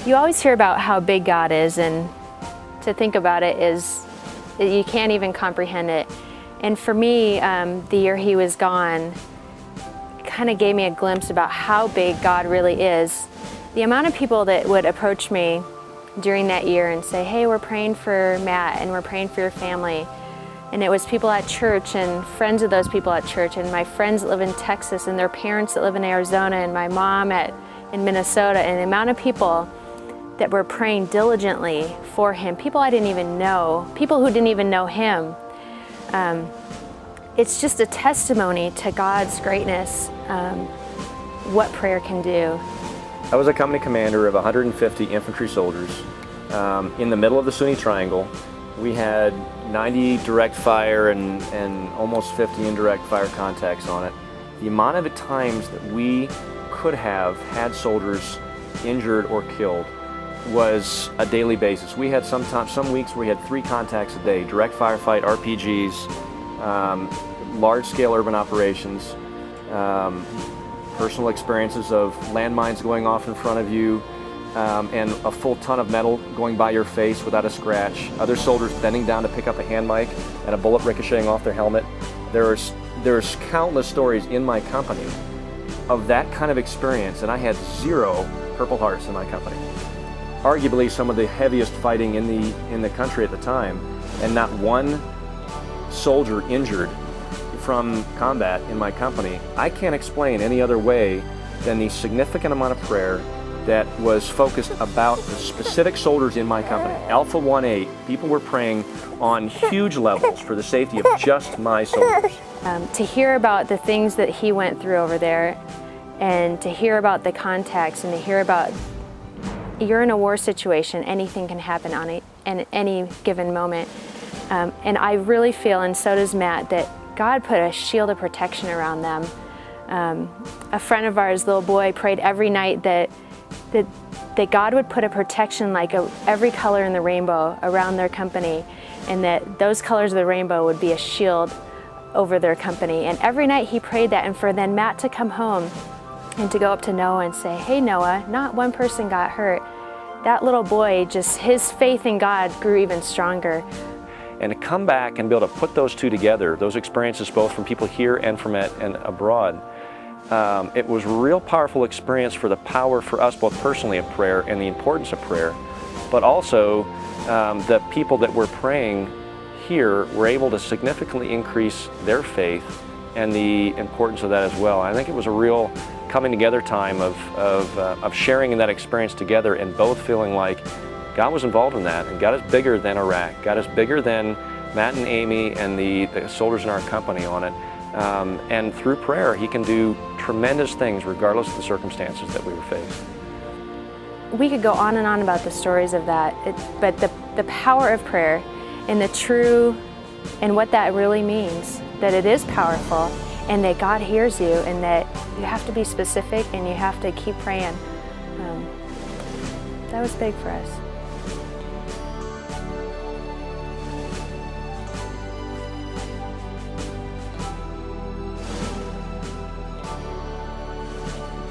You always hear about how big God is, and to think about it is, you can't even comprehend it. And for me, the year he was gone kind of gave me a glimpse about how big God really is. The amount of people that would approach me during that year and say, hey, we're praying for Matt and we're praying for your family. And it was people at church and friends of those people at church, and my friends that live in Texas and their parents that live in Arizona, and my mom in Minnesota, and the amount of people that were praying diligently for him, people I didn't even know, people who didn't even know him. It's just a testimony to God's greatness, what prayer can do. I was a company commander of 150 infantry soldiers in the middle of the Sunni Triangle. We had 90 direct fire and almost 50 indirect fire contacts on it. The amount of times that we could have had soldiers injured or killed was a daily basis. We had some weeks where we had 3 contacts a day, direct firefight, RPGs, large-scale urban operations, personal experiences of landmines going off in front of you, and a full ton of metal going by your face without a scratch, other soldiers bending down to pick up a hand mic and a bullet ricocheting off their helmet. There's countless stories in my company of that kind of experience, and I had 0 Purple Hearts in my company. Arguably some of the heaviest fighting in the country at the time, and not one soldier injured from combat in my company. I can't explain any other way than the significant amount of prayer that was focused about the specific soldiers in my company. Alpha 1-8, people were praying on huge levels for the safety of just my soldiers. To hear about the things that he went through over there, and to hear about the contacts, and to hear about, you're in a war situation, anything can happen in any given moment. And I really feel, and so does Matt, that God put a shield of protection around them. A friend of ours, little boy, prayed every night that God would put a protection like every color in the rainbow around their company, and that those colors of the rainbow would be a shield over their company. And every night he prayed that, and for then Matt to come home and to go up to Noah and say, hey Noah, not one person got hurt. That little boy, just his faith in God grew even stronger. And to come back and be able to put those two together, those experiences both from people here and from and abroad, it was a real powerful experience for the power for us both personally of prayer and the importance of prayer, but also the people that were praying here were able to significantly increase their faith and the importance of that as well. I think it was a real coming together time of sharing in that experience together, and both feeling like God was involved in that, and God is bigger than Iraq. God is bigger than Matt and Amy and the soldiers in our company on it. And through prayer, he can do tremendous things regardless of the circumstances that we were faced. We could go on and on about the stories of that, but the power of prayer and the true, and what that really means, that it is powerful, and that God hears you, and that you have to be specific and you have to keep praying. That was big for us.